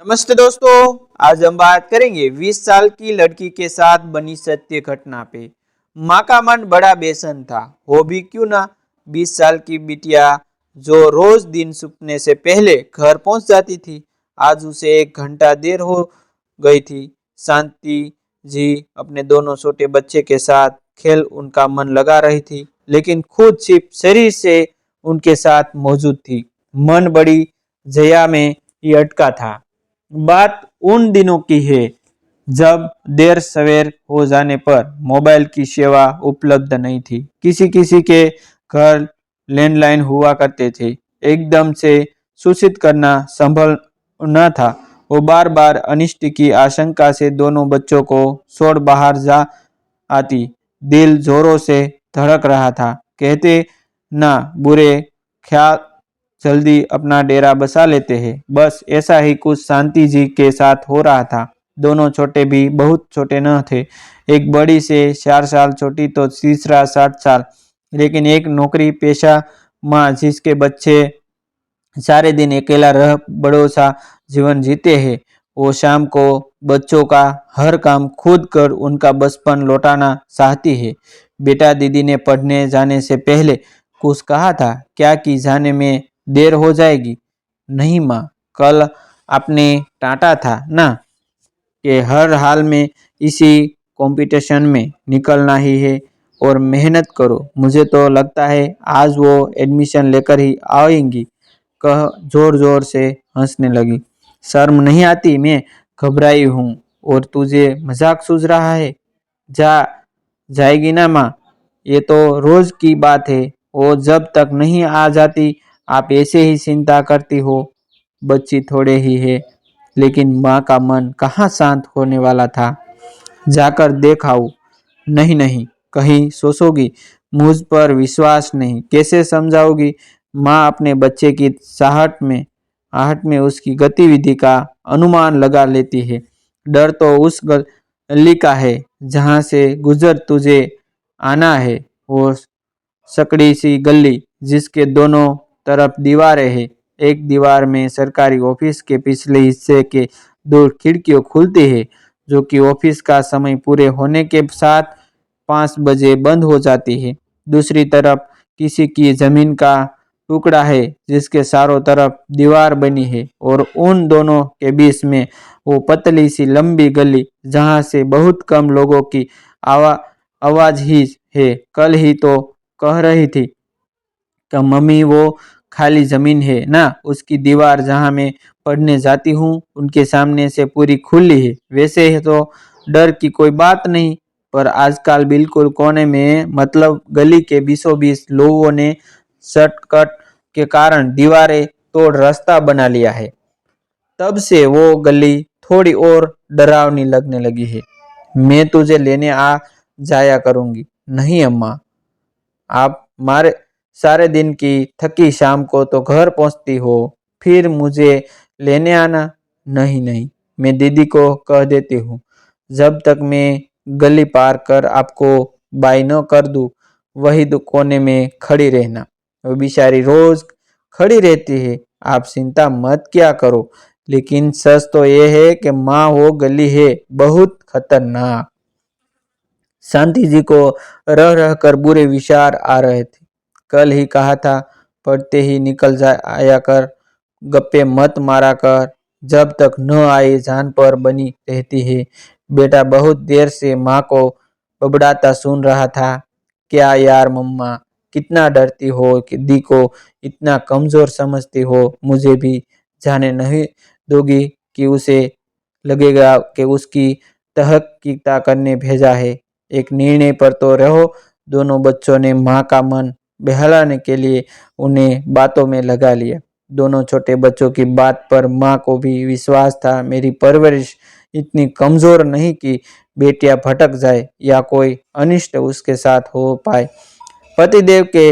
नमस्ते दोस्तों। आज हम बात करेंगे 20 साल की लड़की के साथ बनी सत्य घटना पे। माँ का मन बड़ा बेचैन था, हो भी क्यों ना। 20 साल की बिटिया जो रोज दिन सुपने से पहले घर पहुंच जाती थी, आज उसे 1 घंटा देर हो गई थी। शांति जी अपने दोनों छोटे बच्चे के साथ खेल उनका मन लगा रही थी, लेकिन खुद सिर्फ शरीर से उनके साथ मौजूद थी। मन बड़ी जया में ही अटका था। बात उन दिनों की है जब देर सवेर हो जाने पर मोबाइल की सेवा उपलब्ध नहीं थी। किसी किसी के घर लैंडलाइन हुआ करते थे। एकदम से सूचित करना संभव न था। वो बार बार अनिष्ट की आशंका से दोनों बच्चों को छोड़ बाहर जा आती। दिल जोरों से धड़क रहा था। कहते ना बुरे ख्याल जल्दी अपना डेरा बसा लेते हैं। बस ऐसा ही कुछ शांति जी के साथ हो रहा था। दोनों छोटे भी बहुत छोटे न थे। एक बड़ी से 4 साल छोटी तो तीसरा 60 साल। लेकिन एक नौकरी पेशा माँ जिसके बच्चे सारे दिन अकेला रह बड़ों सा जीवन जीते हैं, वो शाम को बच्चों का हर काम खुद कर उनका बचपन लौटाना चाहती है। बेटा, दीदी ने पढ़ने जाने से पहले कुछ कहा था क्या कि जाने में देर हो जाएगी? नहीं माँ, कल आपने डांटा था ना कि हर हाल में इसी कंपटीशन में निकलना ही है और मेहनत करो। मुझे तो लगता है आज वो एडमिशन लेकर ही आएंगी, कह जोर जोर से हंसने लगी। शर्म नहीं आती? मैं घबराई हूँ और तुझे मजाक सूझ रहा है? जा जाएगी ना माँ? ये तो रोज की बात है। वो जब तक नहीं आ जाती आप ऐसे ही चिंता करती हो। बच्ची थोड़े ही है, लेकिन माँ का मन कहाँ शांत होने वाला था। जाकर देख आऊं? नहीं नहीं, कहीं सोचोगी? मुझ पर विश्वास नहीं, कैसे समझाओगी? माँ अपने बच्चे की आहट में उसकी गतिविधि का अनुमान लगा लेती है। डर तो उस गली का है जहाँ से गुजर तुझे आना है। वो सकड़ी सी गली जिसके दोनों तरफ दीवारें हैं। एक दीवार में सरकारी ऑफिस के पिछले हिस्से के 2 खिड़कियां खुलती है, जो कि ऑफिस का समय पूरे होने के साथ 5 बजे बंद हो जाती है। दूसरी तरफ किसी की जमीन का टुकड़ा है जिसके चारों तरफ दीवार बनी है और उन दोनों के बीच में वो पतली सी लंबी गली जहां से बहुत कम लोगों की आवा आवाज ही है। कल ही तो कह रही थी कि मम्मी वो खाली जमीन है ना, उसकी दीवार जहां मैं पढ़ने जाती हूँ उनके सामने से पूरी खुली है। वैसे है तो डर की कोई बात नहीं, पर आजकल बिल्कुल कोने में मतलब गली के बीचों बीच लोगों ने शॉर्टकट के कारण दीवारें तोड़ रास्ता बना लिया है। तब से वो गली थोड़ी और डरावनी लगने लगी है। मैं तुझे लेने आ जाया करूंगी। नहीं अम्मा, आप मारे सारे दिन की थकी शाम को तो घर पहुंचती हो, फिर मुझे लेने आना? नहीं नहीं, मैं दीदी को कह देती हूँ। जब तक मैं गली पार कर आपको बाई न कर दूँ, वही कोने में खड़ी रहना। वो बेचारी रोज खड़ी रहती है, आप चिंता मत क्या करो। लेकिन सच तो ये है कि माँ वो गली है बहुत खतरनाक। शांति जी को रह रह कर बुरे विचार आ रहे थे। कल ही कहा था पढ़ते ही निकल जा आया कर, गप्पे मत मारा कर, जब तक न आए जान पर बनी रहती है। बेटा बहुत देर से माँ को बबड़ाता सुन रहा था। क्या यार मम्मा, कितना डरती हो कि दी को इतना कमजोर समझती हो। मुझे भी जाने नहीं दोगी कि उसे लगेगा कि उसकी तहकीका करने भेजा है। एक निर्णय पर तो रहो। दोनों बच्चों ने माँ का मन बहलाने के लिए उन्हें बातों में लगा लिया। दोनों छोटे बच्चों की बात पर माँ को भी विश्वास था। मेरी परवरिश इतनी कमजोर नहीं कि बेटियां भटक जाए या कोई अनिष्ट उसके साथ हो पाए। पतिदेव के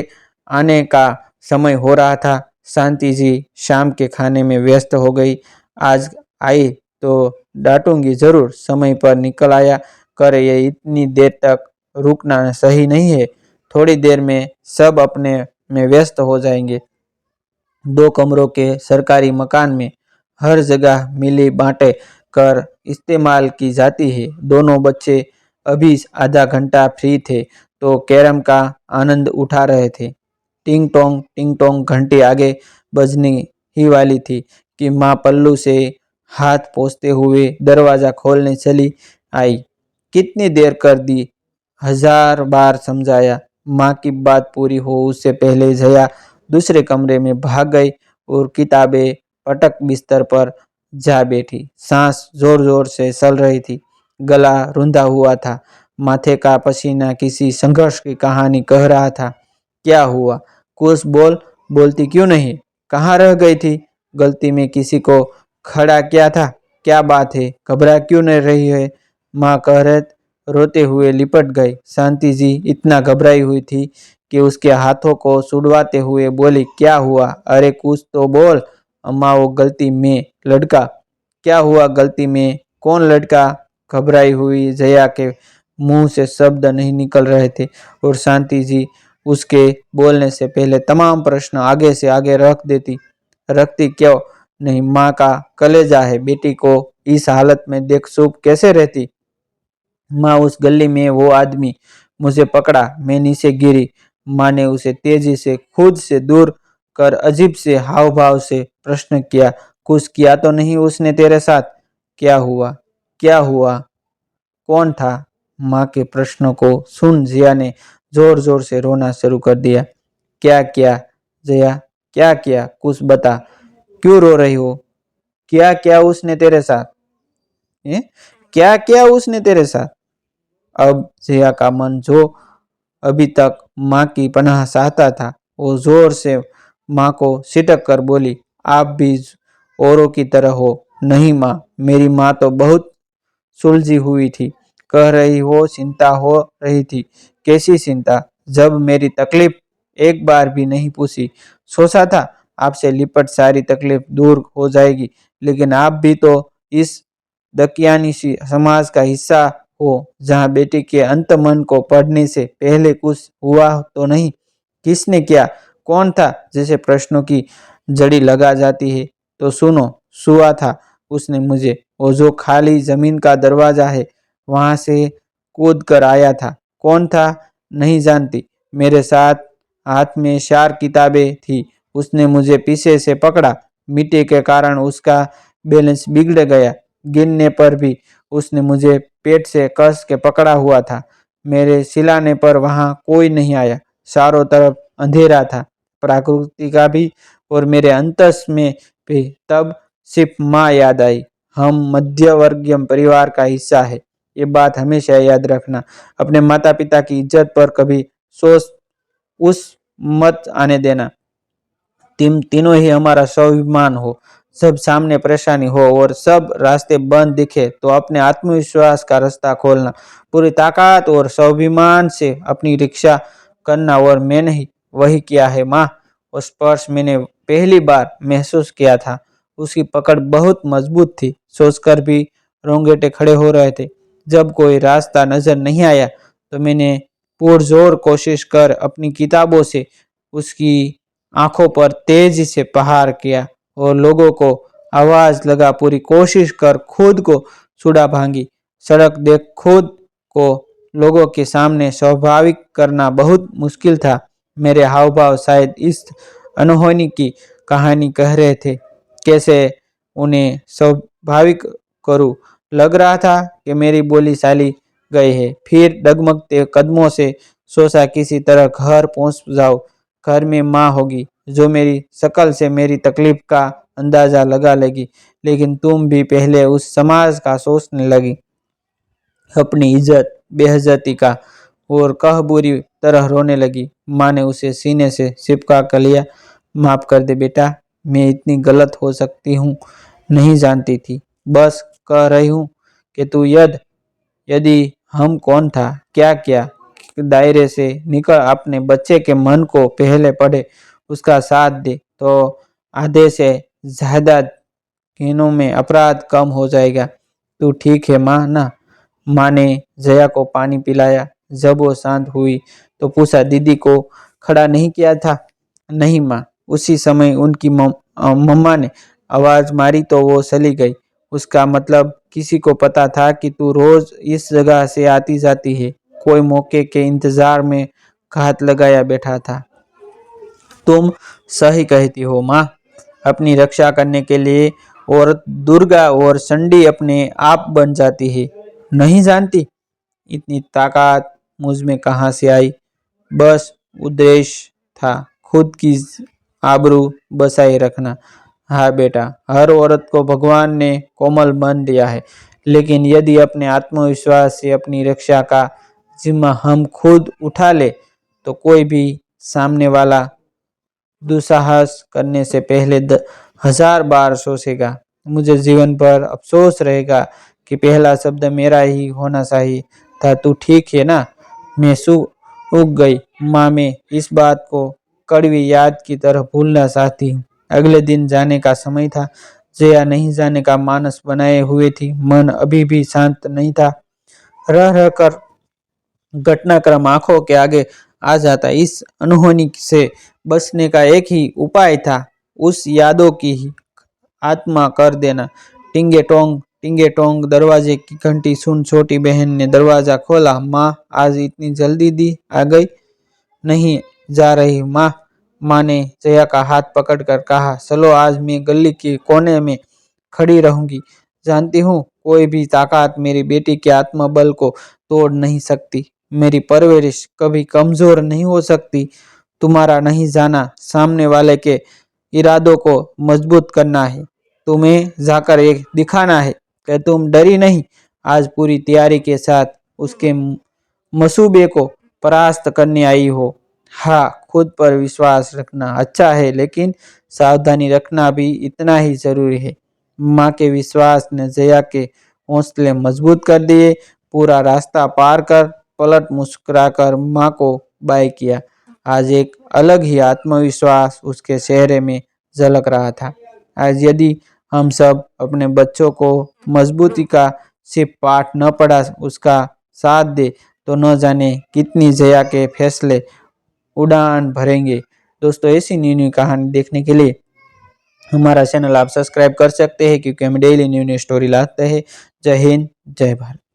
आने का समय हो रहा था। शांति जी शाम के खाने में व्यस्त हो गई। आज आई तो डांटूंगी जरूर, समय पर निकल आया करे। ये इतनी देर तक रुकना सही नहीं है। थोड़ी देर में सब अपने में व्यस्त हो जाएंगे। 2 कमरों के सरकारी मकान में हर जगह मिली बांटे कर इस्तेमाल की जाती है। दोनों बच्चे अभी आधा घंटा फ्री थे तो कैरम का आनंद उठा रहे थे। टिंग टोंग घंटी आगे बजने ही वाली थी कि माँ पल्लू से हाथ पोंछते हुए दरवाजा खोलने चली आई। कितनी देर कर दी, हजार बार समझाया। माँ की बात पूरी हो उससे पहले जया दूसरे कमरे में भाग गई और किताबें पटक बिस्तर पर जा बैठी। सांस जोर जोर से चल रही थी, गला रूंधा हुआ था, माथे का पसीना किसी संघर्ष की कहानी कह रहा था। क्या हुआ? कुछ बोल, बोलती क्यों नहीं? कहाँ रह गई थी? गलती में किसी को खड़ा किया था? क्या बात है? घबरा क्यों नहीं रही है? माँ कह रहे रोते हुए लिपट गई। शांति जी इतना घबराई हुई थी कि उसके हाथों को छुड़वाते हुए बोली, क्या हुआ? अरे कुछ तो बोल। अम्मा वो गलती में लड़का। क्या हुआ गलती में? कौन लड़का? घबराई हुई जया के मुंह से शब्द नहीं निकल रहे थे और शांति जी उसके बोलने से पहले तमाम प्रश्न आगे से आगे रखती क्यों नहीं? माँ का कलेजा है, बेटी को इस हालत में देख चुप कैसे रहती? माँ उस गली में वो आदमी मुझे पकड़ा, मैं नीचे गिरी। माँ ने उसे तेजी से खुद से दूर कर अजीब से हाव भाव से प्रश्न किया, कुछ किया तो नहीं उसने तेरे साथ? क्या हुआ? क्या हुआ? कौन था? माँ के प्रश्नों को सुन जिया ने जोर जोर से रोना शुरू कर दिया। क्या क्या जया, क्या क्या? कुछ बता, क्यों रो रही हो? क्या क्या उसने तेरे साथ? ए? क्या क्या उसने तेरे साथ? अब जिया का मन जो अभी तक माँ की पनाह चाहता था वो जोर से माँ को सिटक कर बोली, आप भी औरों की तरह हो? नहीं माँ, मेरी माँ तो बहुत सुलझी हुई थी। कह रही हो चिंता हो रही थी। कैसी चिंता? जब मेरी तकलीफ एक बार भी नहीं पूछी। सोचा था आपसे लिपट सारी तकलीफ दूर हो जाएगी, लेकिन आप भी तो इस दकियानी सी समाज का हिस्सा हो जहाँ बेटी के अंत मन को पढ़ने से पहले कुछ हुआ तो नहीं? किसने किया? कौन था? जैसे प्रश्नों की जड़ी लगा जाती है। तो सुनो, सुआ था उसने मुझे, वो जो खाली जमीन का दरवाजा है वहां से कूद कर आया था। कौन था? नहीं जानती। मेरे साथ हाथ में 4 किताबें थी। उसने मुझे पीछे से पकड़ा। मिट्टी के कारण उसका बैलेंस बिगड़ गया। गिरने पर भी उसने मुझे पेट से कस के पकड़ा हुआ था। मेरे सिलाने पर वहां कोई नहीं आया। चारों तरफ अंधेरा था, प्रकृति का भी और मेरे अंतस में भी। तब सिर्फ माँ याद आई। हम मध्य वर्गीय परिवार का हिस्सा है, ये बात हमेशा याद रखना। अपने माता पिता की इज्जत पर कभी सोच उस मत आने देना। तुम तीनों ही हमारा स्वाभिमान हो। सब सामने परेशानी हो और सब रास्ते बंद दिखे तो अपने आत्मविश्वास का रास्ता खोलना, पूरी ताकत और स्वाभिमान से अपनी रक्षा करना। और मैंने ही वही किया है माँ। वो स्पर्श मैंने पहली बार महसूस किया था। उसकी पकड़ बहुत मजबूत थी। सोचकर भी रोंगटे खड़े हो रहे थे। जब कोई रास्ता नजर नहीं आया तो मैंने पुरजोर कोशिश कर अपनी किताबों से उसकी आंखों पर तेजी से प्रहार किया और लोगों को आवाज लगा पूरी कोशिश कर खुद को छुड़ा भांगी। सड़क देख खुद को लोगों के सामने स्वाभाविक करना बहुत मुश्किल था। मेरे हाव भाव शायद इस अनहोनी की कहानी कह रहे थे। कैसे उन्हें स्वाभाविक करूं? लग रहा था कि मेरी बोली चाली गई है। फिर डगमगते कदमों से सोचा किसी तरह घर पहुंच जाओ। घर में माँ होगी जो मेरी शक्ल से मेरी तकलीफ का अंदाजा लगा लेगी। लेकिन तुम भी पहले उस समाज का सोचने लगी, अपनी इज्जत बेइज्जती का, और कह बुरी तरह रोने लगी। माँ ने उसे सीने से चिपका कर लिया। माफ कर दे बेटा, मैं इतनी गलत हो सकती हूँ नहीं जानती थी। बस कह रही हूँ कि तू यदि हम कौन था, क्या क्या दायरे से निकल अपने बच्चे के मन को पहले पढ़े, उसका साथ दे तो आधे से ज्यादा दिनों में अपराध कम हो जाएगा। तू ठीक है माँ ना? माँ ने जया को पानी पिलाया। जब वो शांत हुई तो पूछा, दीदी को खड़ा नहीं किया था? नहीं माँ, उसी समय उनकी मम्मा ने आवाज मारी तो वो चली गई। उसका मतलब किसी को पता था कि तू रोज इस जगह से आती जाती है। कोई मौके के इंतजार में घात लगाया बैठा था। तुम सही कहती हो माँ। अपनी रक्षा करने के लिए औरत दुर्गा और चंडी अपने आप बन जाती है। नहीं जानती इतनी ताकत मुझ में कहाँ से आई। बस उद्देश्य था खुद की आबरू बचाए रखना। हाँ बेटा, हर औरत को भगवान ने कोमल बन दिया है, लेकिन यदि अपने आत्मविश्वास से अपनी रक्षा का जिम्मा हम खुद उठा ले तो कोई भी सामने वाला दुस्साहस करने से पहले 1000 बार सोचेगा। मुझे जीवन पर अफसोस रहेगा कि पहला शब्द मेरा ही होना चाहिए था। तू ठीक है ना? मैं उग गई माँ। मैं इस बात को कड़वी याद की तरह भूलना चाहती हूँ। अगले दिन जाने का समय था। जया नहीं जाने का मानस बनाए हुए थी। मन अभी भी शांत नहीं था। रह रह कर घटनाक्रम आंखों के आगे आ जाता। इस अनहोनी से बचने का एक ही उपाय था, उस यादों की ही आत्मा कर देना। टिंगे टोंग दरवाजे की घंटी सुन छोटी बहन ने दरवाजा खोला। माँ, आज इतनी जल्दी दी आ गई? नहीं जा रही माँ। माँ ने जया का हाथ पकड़कर कहा, चलो आज मैं गली के कोने में खड़ी रहूंगी। जानती हूँ कोई भी ताकत मेरी बेटी के आत्मबल को तोड़ नहीं सकती। मेरी परवरिश कभी कमजोर नहीं हो सकती। तुम्हारा नहीं जाना सामने वाले के इरादों को मजबूत करना है। तुम्हें जाकर एक दिखाना है कि तुम डरी नहीं। आज पूरी तैयारी के साथ उसके मसूबे को परास्त करने आई हो। हाँ, खुद पर विश्वास रखना अच्छा है, लेकिन सावधानी रखना भी इतना ही जरूरी है। माँ के विश्वास ने जया के हौसले मजबूत कर दिए। पूरा रास्ता पार कर पलट मुस्कुराकर माँ को बाय किया। आज एक अलग ही आत्मविश्वास उसके चेहरे में झलक रहा था। आज यदि हम सब अपने बच्चों को मजबूती का सिर्फ पाठ न पढ़ा, उसका साथ दे, तो न जाने कितनी जया के फैसले उड़ान भरेंगे। दोस्तों, ऐसी न्यू न्यू कहानी देखने के लिए हमारा चैनल आप सब्सक्राइब कर सकते हैं, क्योंकि हम डेली न्यू न्यू स्टोरी लाते हैं। जय हिंद, जय भारत।